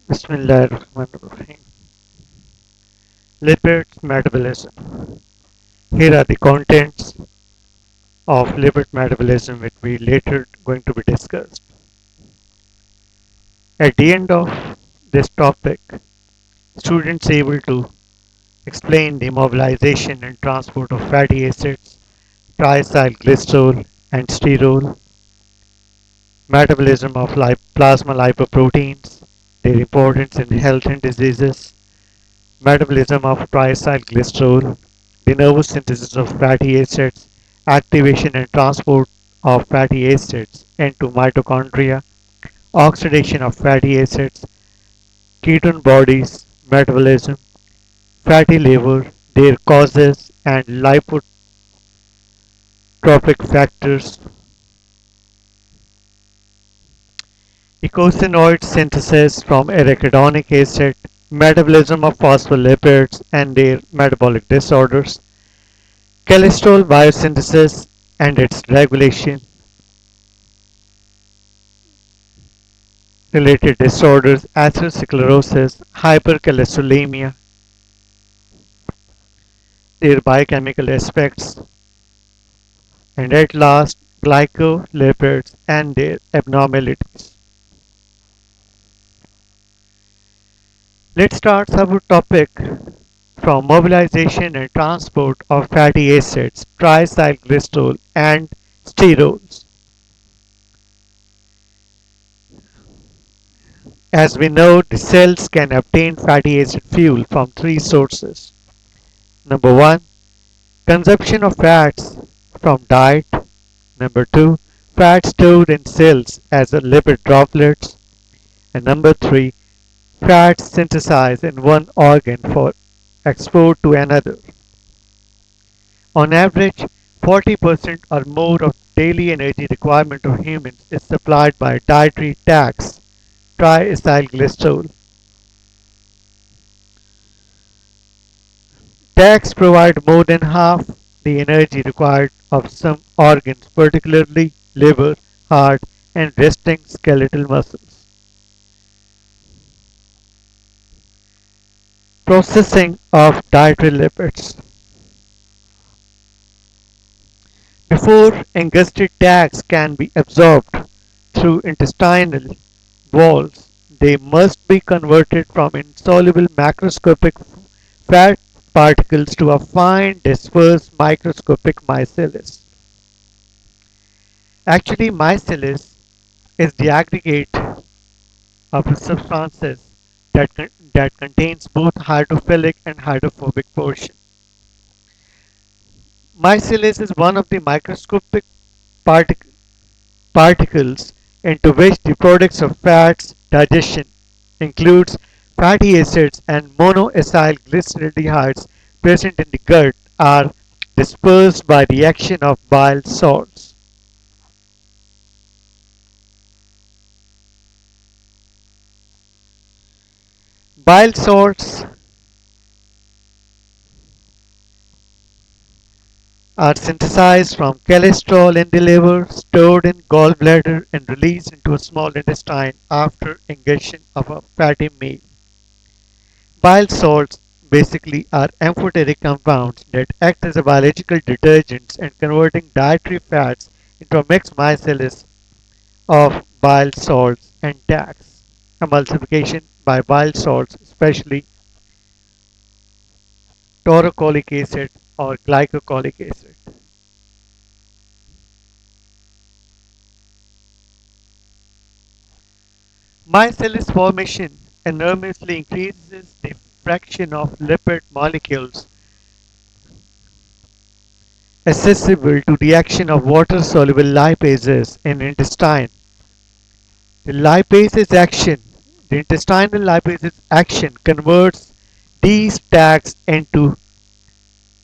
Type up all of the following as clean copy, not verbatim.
Bismillahirrahmanirrahim. Lipid metabolism. Here are the contents of lipid metabolism which we later going to be discussed. At the end of this topic, students able to explain the mobilization and transport of fatty acids, triacylglycerol and sterol, metabolism of plasma lipoproteins, their importance in health and diseases, metabolism of triacylglycerol, the nervous synthesis of fatty acids, activation and transport of fatty acids into mitochondria, oxidation of fatty acids, ketone bodies, metabolism, fatty liver, their causes and lipotropic factors, eicosanoid synthesis from arachidonic acid, metabolism of phospholipids and their metabolic disorders, cholesterol biosynthesis and its regulation, related disorders, atherosclerosis, hypercholesterolemia, their biochemical aspects, and at last, glycolipids and their abnormalities. Let's start our topic from mobilization and transport of fatty acids, triacylglycerol and sterols. As we know, the cells can obtain fatty acid fuel from three sources. Number one, consumption of fats from diet. Number two, fat stored in cells as a lipid droplets. And number three, fat synthesized in one organ for export to another. On average, 40% or more of daily energy requirement of humans is supplied by dietary tax, triacylglycerol. Tax provide more than half the energy required of some organs, particularly liver, heart, and resting skeletal muscles. Processing of dietary lipids. Before ingested tags can be absorbed through intestinal walls, they must be converted from insoluble macroscopic fat particles to a fine dispersed microscopic micelles. Actually, micelles is the aggregate of substances that contains both hydrophilic and hydrophobic portion. Micelles is one of the microscopic partic- particles into which the products of fats digestion includes fatty acids and monoacyl glycerides present in the gut are dispersed by the action of bile salts. Bile salts are synthesized from cholesterol in the liver, stored in gallbladder and released into a small intestine after ingestion of a fatty meal. Bile salts basically are amphoteric compounds that act as a biological detergents and converting dietary fats into a mixed micelles of bile salts and tax. Emulsification by bile salts, especially taurocolic acid or glycolic acid. Micelles formation enormously increases the fraction of lipid molecules accessible to the action of water-soluble lipases in intestine. The lipases action, the intestinal lipases action converts these tags into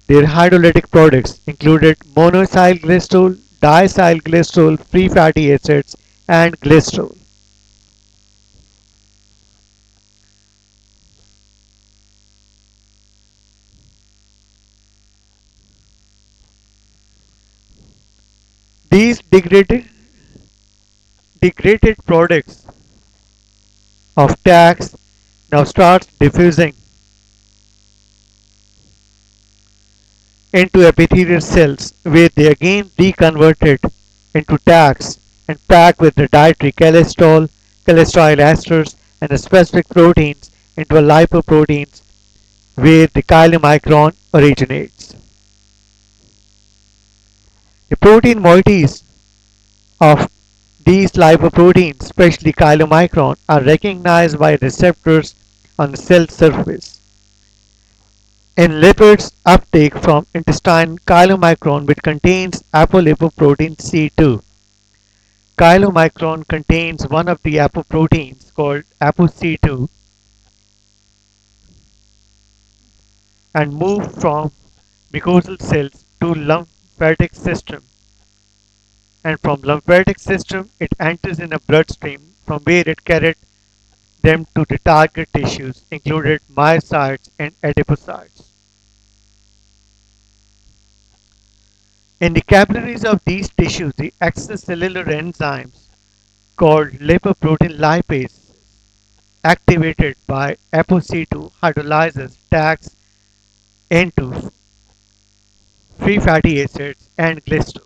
their hydrolytic products, included monoacylglycerol, diacylglycerol, free fatty acids, and glycerol. These degraded products of tags now starts diffusing into epithelial cells where they again deconverted into tags and packed with the dietary cholesterol, cholesterol esters, and the specific proteins into a lipoproteins where the chylomicron originates. The protein moieties of these lipoproteins, especially chylomicron, are recognized by receptors on the cell surface. In lipids, uptake from intestine chylomicron which contains apolipoprotein C2. Chylomicron contains one of the apoproteins called ApoC2 and move from mucosal cells to lymphatic system, and from lymphatic system it enters in a bloodstream from where it carried them to the target tissues included myocytes and adipocytes. In the capillaries of these tissues, the extracellular enzymes called lipoprotein lipase activated by ApoC2 hydrolyzes tags into free fatty acids and glycerol.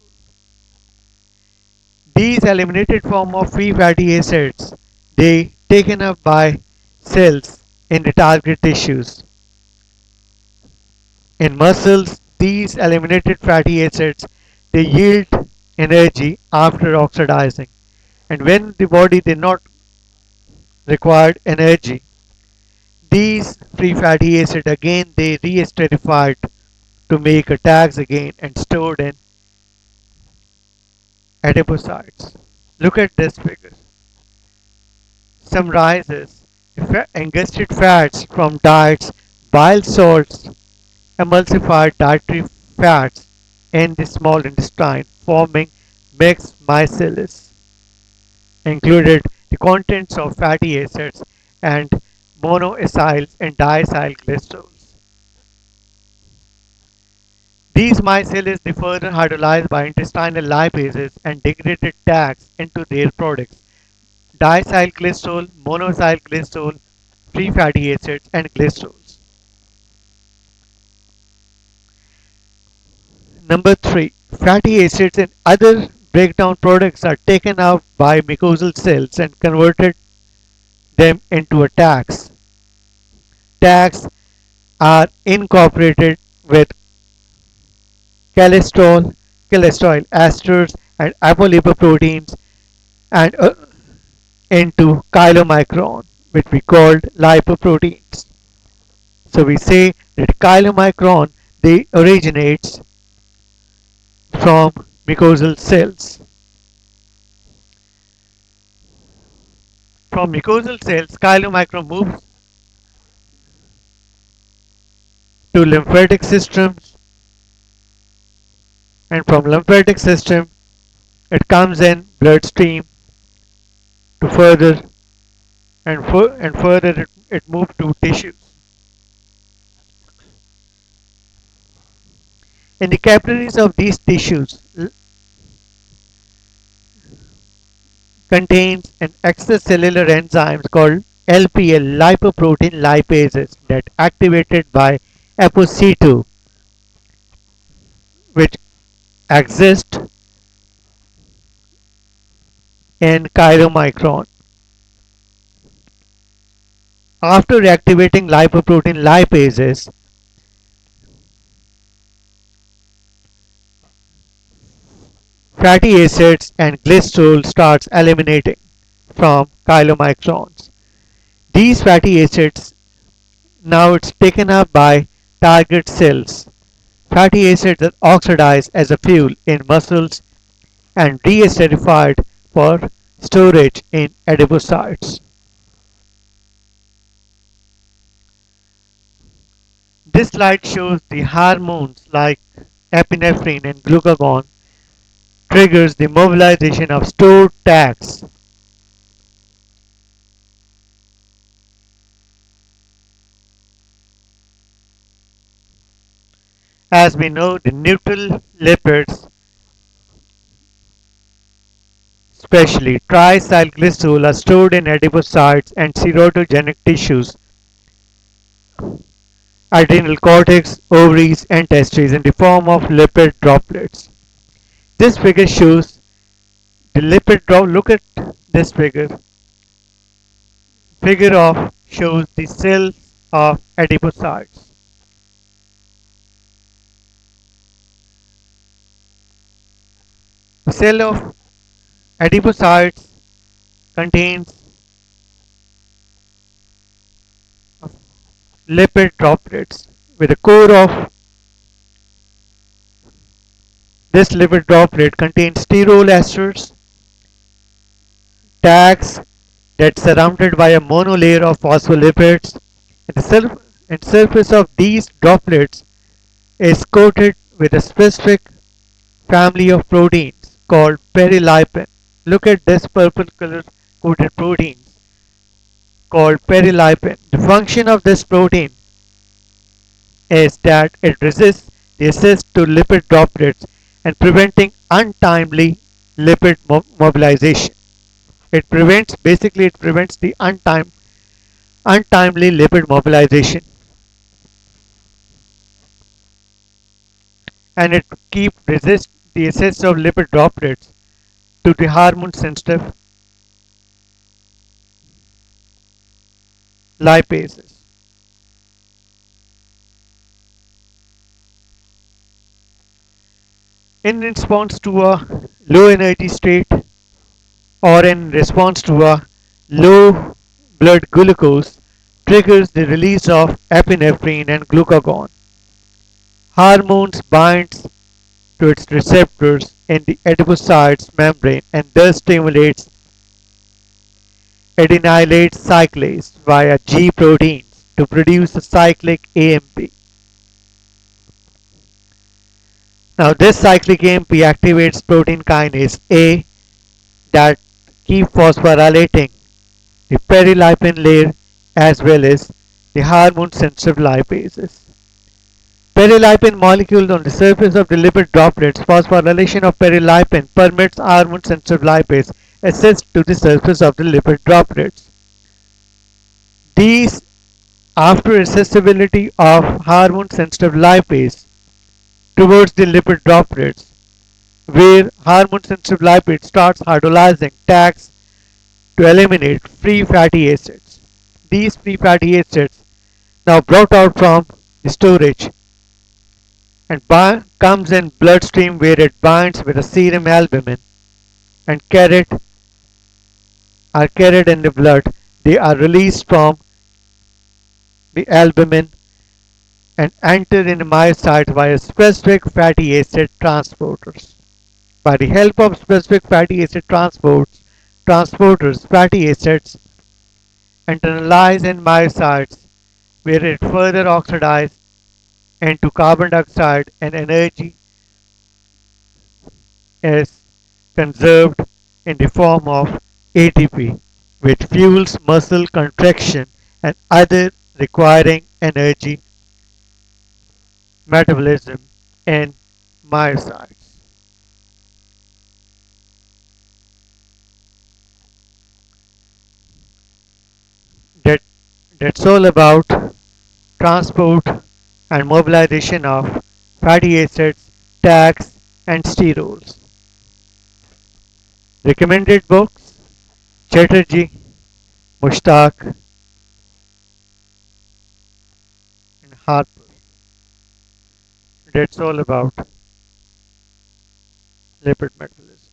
These eliminated form of free fatty acids they taken up by cells in the target tissues. In muscles, these eliminated fatty acids they yield energy after oxidizing, and when the body did not required energy, these free fatty acids again they re-esterified to make tags again and stored in adipocytes. Look at this figure. Summarizes ingested fats from diets, bile salts, emulsified dietary fats in the small intestine, forming mixed micelles, included the contents of fatty acids and monoacyls and diacylglycerols. These micelles are further hydrolyzed by intestinal lipases and degraded tags into their products diacylglycerol, monoacylglycerol, free fatty acids, and glycerols. Number 3. Fatty acids and other breakdown products are taken out by mucosal cells and converted them into a tags. Tags are incorporated with cholesterol, cholesterol esters, and apolipoproteins and into chylomicron, which we called lipoproteins. So we say that chylomicron they originates from mucosal cells. From mucosal cells, chylomicron moves to lymphatic systems, and from lymphatic system it comes in bloodstream to further and further it moves to tissues. In the capillaries of these tissues contains an extracellular enzyme called LPL lipoprotein lipases that activated by ApoC2 which exist in chylomicron. After reactivating lipoprotein lipases, fatty acids and glycerol starts eliminating from chylomicrons. These fatty acids now it's taken up by target cells. Fatty acids are oxidized as a fuel in muscles and re-esterified for storage in adipocytes. This slide shows the hormones like epinephrine and glucagon triggers the mobilization of stored tags. As we know, the neutral lipids, especially triacylglycerol, are stored in adipocytes and serotogenic tissues adrenal cortex, ovaries, and testes in the form of lipid droplets. This figure shows the lipid drop. Look at this figure. Figure of shows the cells of adipocytes. The cell of adipocytes contains lipid droplets with the core of this lipid droplet contains sterol esters, tags that's surrounded by a monolayer of phospholipids. And the surface of these droplets is coated with a specific family of proteins called perilipin. Look at this purple color coated protein called perilipin. The function of this protein is that it resists the access to lipid droplets and preventing untimely lipid mobilization. It prevents the untimely lipid mobilization, and it keep resist the access of lipid droplets to the hormone sensitive lipases. In response to a low energy state or in response to a low blood glucose triggers the release of epinephrine and glucagon. Hormones binds to its receptors in the adipocytes membrane and thus stimulates adenylate cyclase via G proteins to produce a cyclic AMP. Now this cyclic AMP activates protein kinase A that keep phosphorylating the perilipin layer as well as the hormone sensitive lipases. Perilipin molecules on the surface of the lipid droplets. Phosphorylation of perilipin permits hormone sensitive lipase access to the surface of the lipid droplets. These, after accessibility of hormone sensitive lipase towards the lipid droplets, where hormone sensitive lipid starts hydrolyzing tags to eliminate free fatty acids. These free fatty acids now brought out from the storage and comes in bloodstream where it binds with a serum albumin and are carried in the blood. They are released from the albumin and enter in the myocytes via specific fatty acid transporters. By the help of specific fatty acid transporters, fatty acids internalize in myocytes where it further oxidizes into carbon dioxide and energy is conserved in the form of ATP, which fuels muscle contraction and other requiring energy metabolism in myocytes. That, that's all about transport and mobilization of fatty acids, tags, and sterols. Recommended books: Chatterjee, Mushtaq, and Harper. That's all about lipid metabolism.